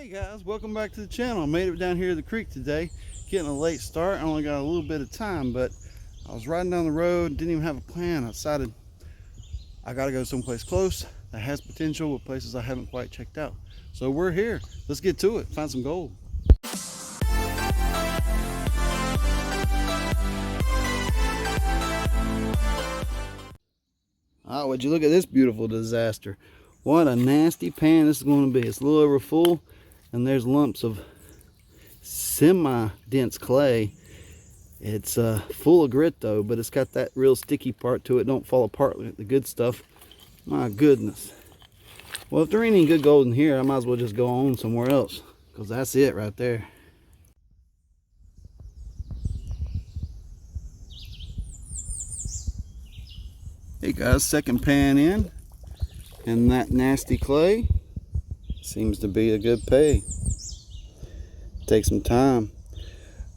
Hey guys, welcome back to the channel. I made it down here to the creek today. Getting a late start. I only got a little bit of time, but I was riding down the road, didn't even have a plan. I decided I gotta go someplace close that has potential with places I haven't quite checked out. So we're here. Let's get to it. Find some gold. Oh, would you look at this beautiful disaster. What a nasty pan this is going to be. It's a little over full, and there's lumps of semi-dense clay. It's full of grit though, but it's got that real sticky part to it. Don't fall apart like the good stuff. My goodness. Well, if there ain't any good gold in here, I might as well just go on somewhere else, because that's it right there. Hey guys, second pan in, and that nasty clay seems to be a good pay. Take some time.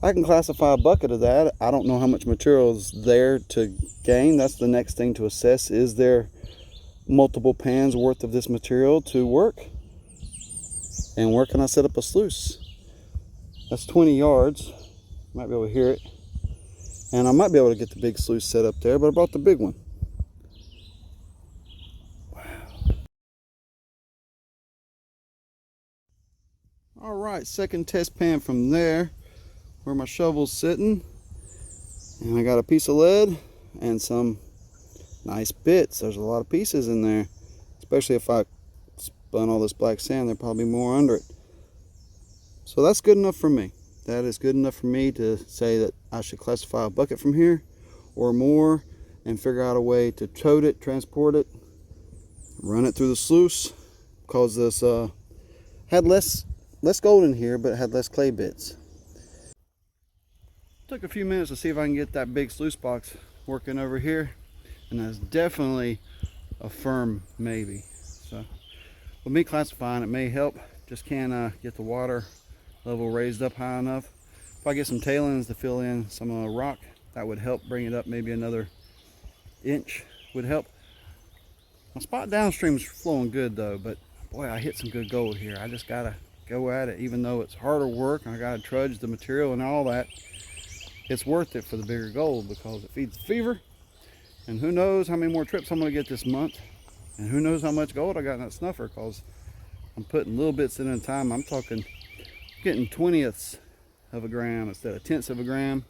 I can classify a bucket of that. I don't know how much material is there to gain. That's the next thing to assess. Is there multiple pans worth of this material to work? And where can I set up a sluice? That's 20 yards. Might be able to hear it. And I might be able to get the big sluice set up there, but I brought the big one. All right, second test pan from there, where my shovel's sitting. And I got a piece of lead and some nice bits. There's a lot of pieces in there, especially if I spun all this black sand. There'd probably be more under it. So that's good enough for me. That is good enough for me to say that I should classify a bucket from here or more and figure out a way to tote it, transport it, run it through the sluice, because this had less gold in here, but it had less clay bits. Took a few minutes to see if I can get that big sluice box working over here, and that's definitely a firm maybe. So with me classifying, it may help. Just can't get the water level raised up high enough. If I get some tailings to fill in some rock, that would help bring it up maybe another inch. Would help. My spot downstream is flowing good though, but boy, I hit some good gold here. I just gotta go at it, even though it's harder work and I gotta trudge the material and all that. It's worth it for the bigger gold because it feeds the fever, and who knows how many more trips I'm gonna get this month, and who knows how much gold I got in that snuffer, because I'm putting little bits in at a time. I'm talking getting 20ths of a gram instead of tenths of a gram.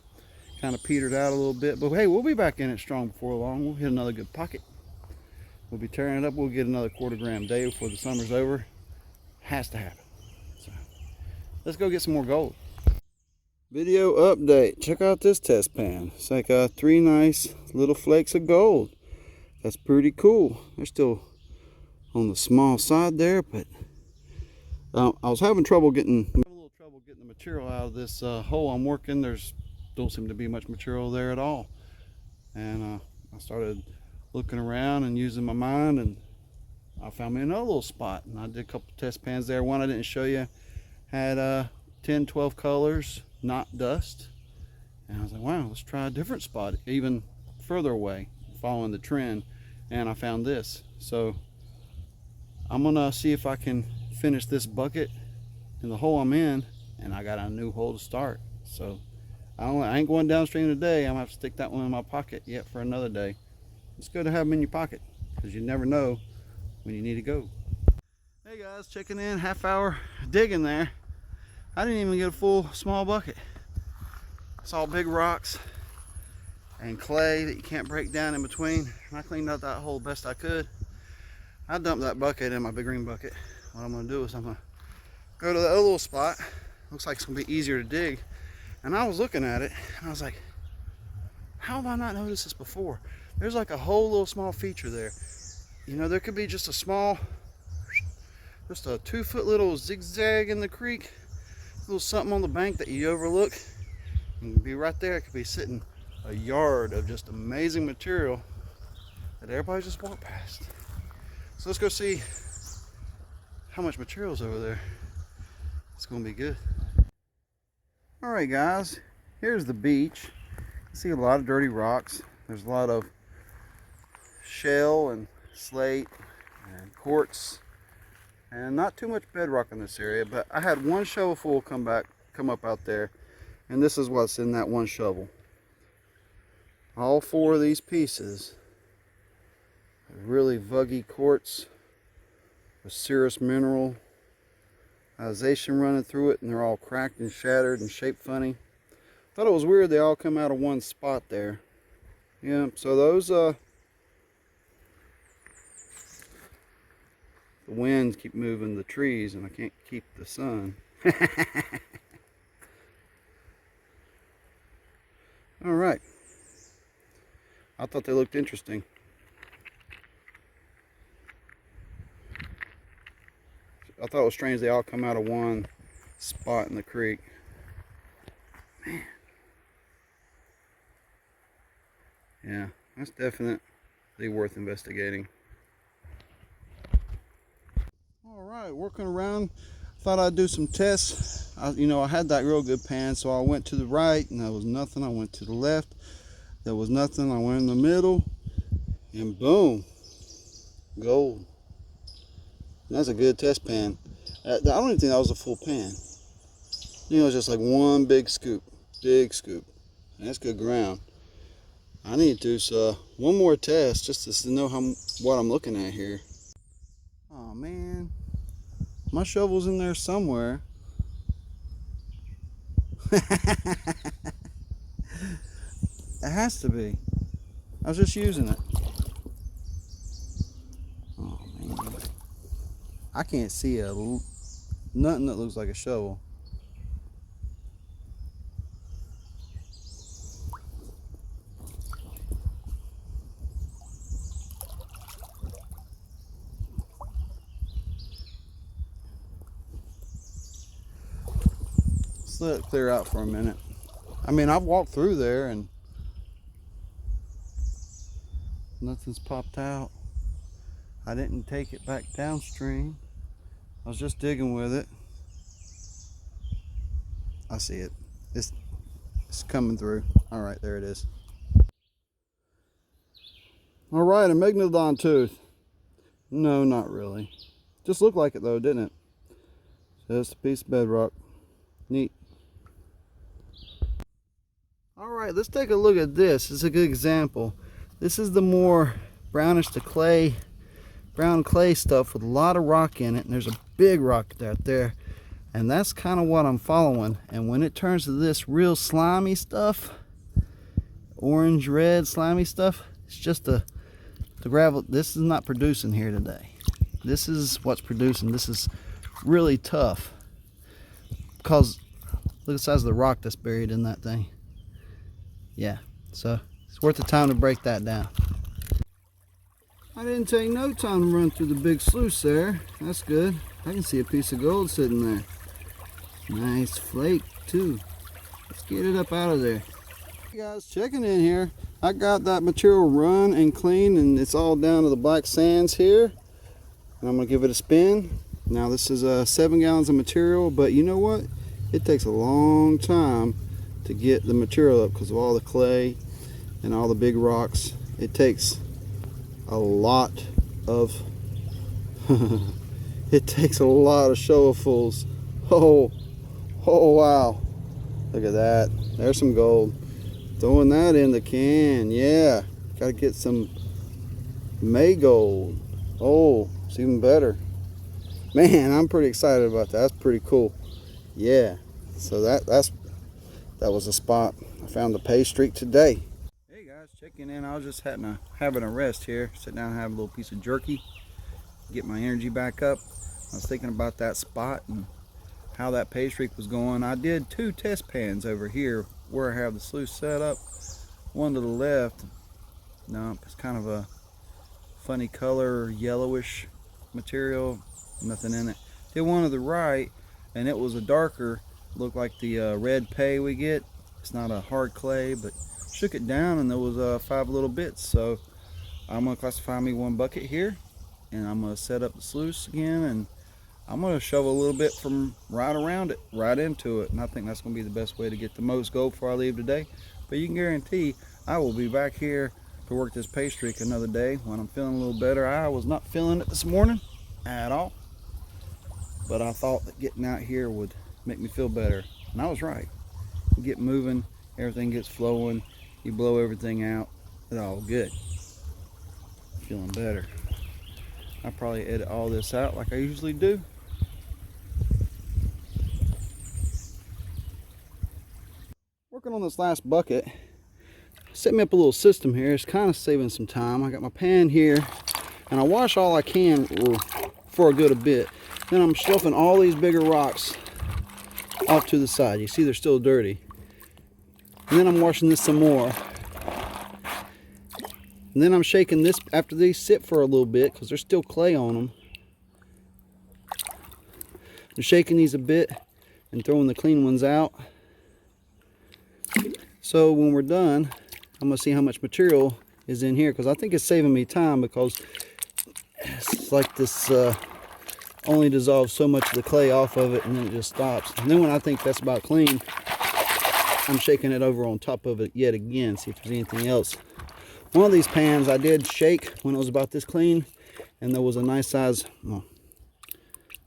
Kind of petered out a little bit, but hey, we'll be back in it strong before long. We'll hit another good pocket. We'll be tearing it up. We'll get another 1/4 gram day before the summer's over. Has to happen. So let's go get some more gold. Video update. Check out this test pan. It's like 3 nice little flakes of gold. That's pretty cool. They're still on the small side there, but I was having a little trouble getting the material out of this hole I'm working. There's don't seem to be much material there at all, and I started looking around and using my mind, and I found me another little spot, and I did a couple test pans there. One I didn't show you had 10, 12 colors, not dust. And I was like, wow, let's try a different spot, even further away, following the trend. And I found this. So I'm gonna see if I can finish this bucket in the hole I'm in, and I got a new hole to start. So I ain't going downstream today. I'm gonna have to stick that one in my pocket yet for another day. It's good to have them in your pocket, because you never know when you need to go. Hey guys, checking in, half hour digging there. I didn't even get a full small bucket. It's all big rocks and clay that you can't break down in between. And I cleaned out that hole best I could. I dumped that bucket in my big green bucket. What I'm gonna do is I'm gonna go to the other little spot. Looks like it's gonna be easier to dig. And I was looking at it and I was like, how have I not noticed this before? There's like a whole little small feature there. You know, there could be just a 2-foot little zigzag in the creek, a little something on the bank that you overlook, and be right there. It could be sitting a yard of just amazing material that everybody just walked past. So let's go see how much material is over there. It's gonna be good. All right guys, here's the beach. You see a lot of dirty rocks. There's a lot of shell and slate and quartz and not too much bedrock in this area, but I had one shovel full come up out there, and this is what's in that one shovel. All four of these pieces are really vuggy quartz with serous mineralization running through it, and they're all cracked and shattered and shaped funny. Thought it was weird they all come out of one spot there. Yeah, so those the winds keep moving the trees, and I can't keep the sun. All right. I thought they looked interesting. I thought it was strange they all come out of one spot in the creek. Man. Yeah, that's definitely worth investigating. All right, working around. Thought I'd do some tests. I had that real good pan, so I went to the right and there was nothing. I went to the left, there was nothing. I went in the middle, and boom, gold. And that's a good test pan. I don't even think that was a full pan. It was just like one big scoop. And that's good ground. I need to do one more test just to know what I'm looking at here. Oh man, my shovel's in there somewhere. It has to be. I was just using it. Oh man, I can't see nothing that looks like a shovel. Let's let it clear out for a minute. I mean, I've walked through there and nothing's popped out. I didn't take it back downstream. I was just digging with it. I see it. It's coming through. All right, there it is. All right, a megalodon tooth. No, not really. Just looked like it though, didn't it? Just a piece of bedrock. Neat. All right, let's take a look at this. It's a good example. This is the more brownish to clay, brown clay stuff with a lot of rock in it, and there's a big rock out there, and that's kind of what I'm following. And when it turns to this real slimy stuff, orange, red, slimy stuff, it's just the gravel. This is not producing here today. This is what's producing. This is really tough because look at the size of the rock that's buried in that thing. Yeah, so it's worth the time to break that down. I didn't take no time to run through the big sluice there. That's good. I can see a piece of gold sitting there. Nice flake too. Let's get it up out of there. Hey guys, checking in here. I got that material run and clean, and it's all down to the black sands here. And I'm gonna give it a spin. Now this is 7 gallons of material, but you know what? It takes a long time to get the material up because of all the clay and all the big rocks. It takes a lot of it takes a lot of shovelfuls. Oh wow, look at that. There's some gold. Throwing that in the can. Yeah, gotta get some May gold. Oh, it's even better. Man, I'm pretty excited about that. That's pretty cool. Yeah, so that was a spot. I found the pay streak today. Hey guys, checking in. I was just having a rest here. Sit down and have a little piece of jerky. Get my energy back up. I was thinking about that spot and how that pay streak was going. I did 2 test pans over here where I have the sluice set up. One to the left. No, it's kind of a funny color, yellowish material. Nothing in it. Did one to the right, and it was a darker, looked like the red pay we get. It's not a hard clay, but shook it down and there was 5 little bits. So I'm gonna classify me 1 bucket here, and I'm gonna set up the sluice again, and I'm gonna shovel a little bit from right around it, right into it. And I think that's gonna be the best way to get the most gold before I leave today. But you can guarantee I will be back here to work this pay streak another day when I'm feeling a little better. I was not feeling it this morning at all. but I thought that getting out here would make me feel better, and I was right. You get moving, everything gets flowing, you blow everything out, it's all good. Feeling better. I'll probably edit all this out like I usually do. Working on this last bucket, set me up a little system here. It's kind of saving some time. I got my pan here, and I wash all I can for a good bit. Then I'm sloughing all these bigger rocks off to the side. You see they're still dirty. And then I'm washing this some more. And then I'm shaking this after these sit for a little bit because there's still clay on them. I'm shaking these a bit and throwing the clean ones out. So when we're done, I'm going to see how much material is in here, because I think it's saving me time, because it's like this only dissolves so much of the clay off of it and then it just stops. And then when I think that's about clean, I'm shaking it over on top of it yet again, see if there's anything else. One of these pans I did shake when it was about this clean, and there was a nice size,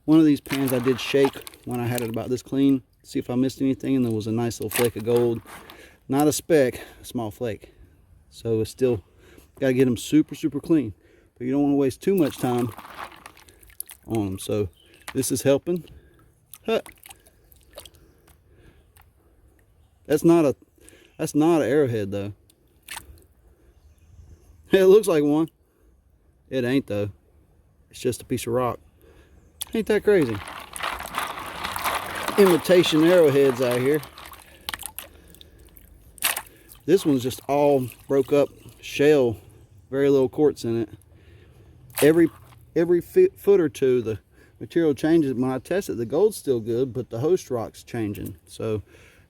one of these pans I did shake when I had it about this clean, see if I missed anything, and there was a nice little flake of gold. Not a speck, a small flake. So it's still, got to get them super, super clean. But you don't want to waste too much time on them. So this is helping. Huh. That's not an arrowhead though. It looks like one. It ain't though. It's just a piece of rock. Ain't that crazy? Imitation arrowheads out here. This one's just all broke up shell, very little quartz in it. Every foot or two, the material changes. When I test it, the gold's still good, but the host rock's changing. So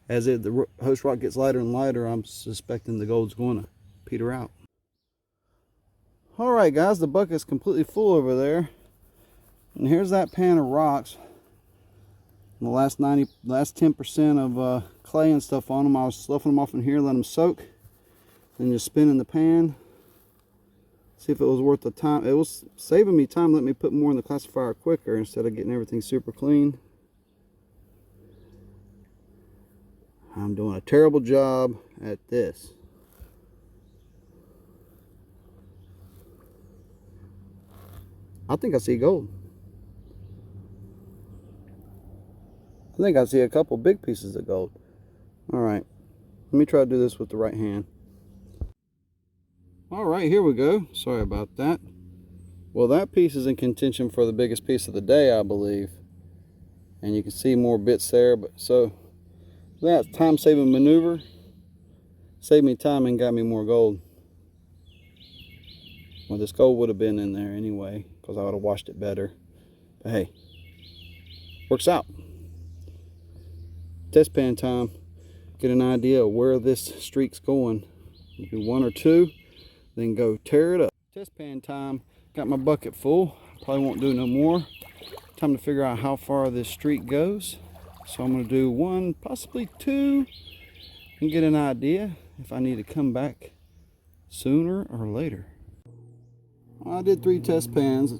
as the host rock gets lighter and lighter, I'm suspecting the gold's going to peter out. All right, guys, the bucket's completely full over there, and here's that pan of rocks. The last 10% of clay and stuff on them, I was sloughing them off in here, let them soak, and just spin in the pan. See if it was worth the time. It was saving me time, let me put more in the classifier quicker instead of getting everything super clean. I'm doing a terrible job at this. I think I see gold. I think I see a couple big pieces of gold. All right, let me try to do this with the right hand. All right, here we go. Sorry about that. Well, that piece is in contention for the biggest piece of the day, I believe. And you can see more bits there, but so that's time-saving maneuver. Saved me time and got me more gold. Well, this gold would have been in there anyway, because I would have washed it better. But hey, works out. Test pan time. Get an idea of where this streak's going. Do one or two, then go tear it up. Test pan time. Got my bucket full. Probably won't do no more. Time to figure out how far this streak goes. So I'm going to do one, possibly two, and get an idea if I need to come back sooner or later. I did 3 test pans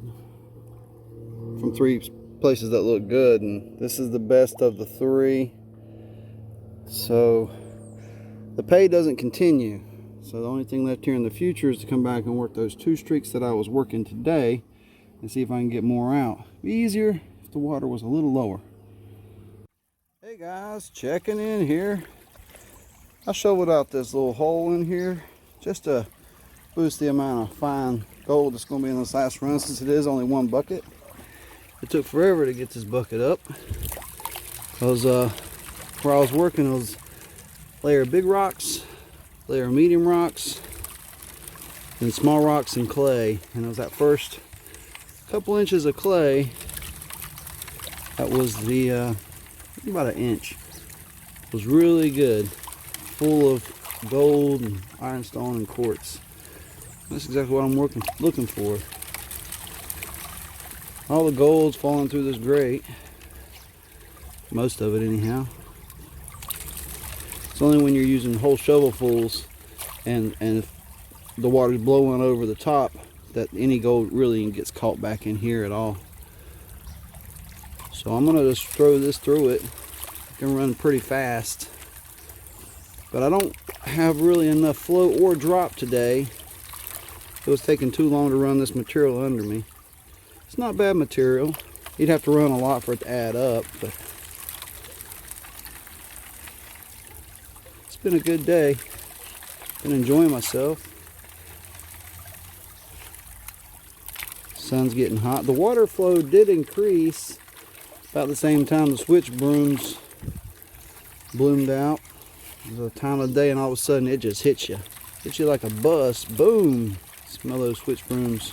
from 3 places that look good, and this is the best of the 3. So the pay doesn't continue. So the only thing left here in the future is to come back and work those 2 streaks that I was working today and see if I can get more out. It'd be easier if the water was a little lower. Hey guys, checking in here. I shoveled out this little hole in here just to boost the amount of fine gold that's going to be in this last run, since it is only 1 bucket. It took forever to get this bucket up because where I was working, it was layer of big rocks, layer of medium rocks, and small rocks and clay. And it was that first couple inches of clay that was the about an inch. It was really good, full of gold and ironstone and quartz. That's exactly what I'm looking for. All the gold's falling through this grate, most of it anyhow. It's only when you're using whole shovelfuls and if the water's blowing over the top that any gold really gets caught back in here at all. So I'm gonna just throw this through it. I can run pretty fast, but I don't have really enough flow or drop today. It was taking too long to run this material under me. It's not bad material. You'd have to run a lot for it to add up, but it's been a good day. Been enjoying myself. Sun's getting hot. The water flow did increase about the same time the switch brooms bloomed out. The time of day, and all of a sudden it just hits you. Hits you like a bus. Boom! Smell those switch brooms.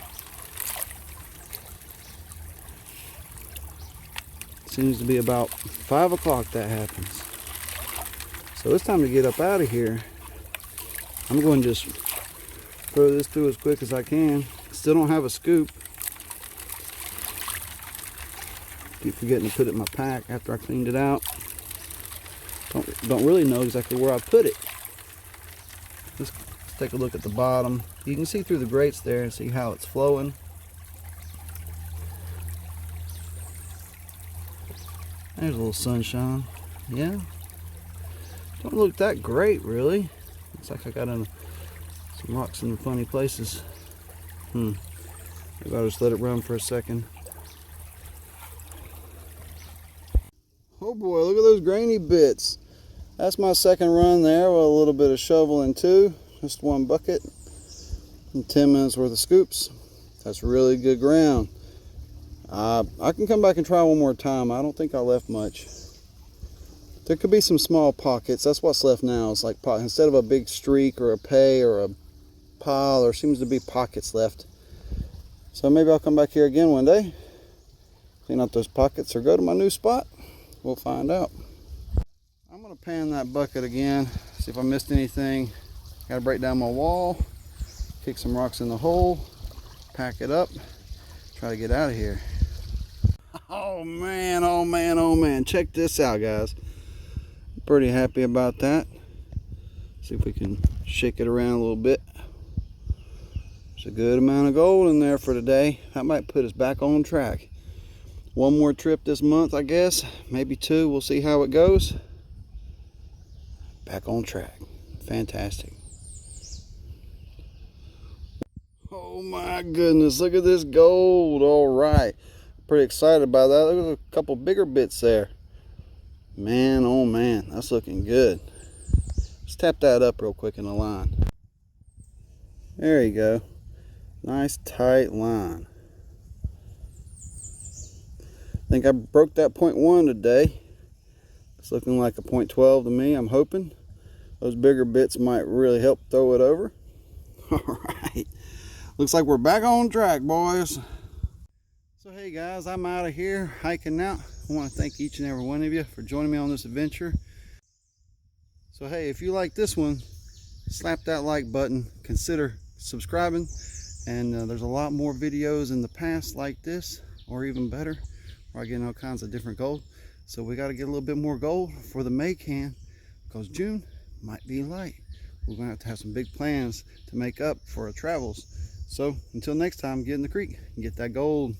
Seems to be about 5 o'clock that happens. So it's time to get up out of here. I'm going to just throw this through as quick as I can. Still don't have a scoop. Keep forgetting to put it in my pack after I cleaned it out. Don't really know exactly where I put it. Let's take a look at the bottom. You can see through the grates there and see how it's flowing. There's a little sunshine. Yeah. Don't look that great, really. Looks like I got some rocks in funny places. Maybe I'll just let it run for a second. Oh boy, look at those grainy bits. That's my second run there with a little bit of shoveling too. Just one bucket and 10 minutes worth of scoops. That's really good ground. I can come back and try one more time. I don't think I left much. There could be some small pockets. That's what's left now. It's like instead of a big streak or a pay or a pile, there seems to be pockets left. So maybe I'll come back here again one day, clean out those pockets, or go to my new spot. We'll find out. I'm gonna pan that bucket again, see if I missed anything. Gotta break down my wall, kick some rocks in the hole, pack it up, try to get out of here. Oh man, oh man, oh man. Check this out, guys. Pretty happy about that. See if we can shake it around a little bit. There's a good amount of gold in there for today. That might put us back on track. One more trip this month, I guess. Maybe two. We'll see how it goes. Back on track. Fantastic. Oh my goodness. Look at this gold. All right. Pretty excited about that. Look at a couple bigger bits there. Man, oh man. That's looking good. Let's tap that up real quick in the line. There you go. Nice tight line. I think I broke that 0.1 today. It's looking like a 0.12 to me, I'm hoping. Those bigger bits might really help throw it over. Alright. Looks like we're back on track, boys. So hey guys, I'm out of here hiking out. I want to thank each and every one of you for joining me on this adventure. So hey, if you like this one, slap that like button. Consider subscribing. And there's a lot more videos in the past like this, or even better, where I get all kinds of different gold. So we got to get a little bit more gold for the May can, because June might be light. We're going to have some big plans to make up for our travels. So until next time, get in the creek and get that gold.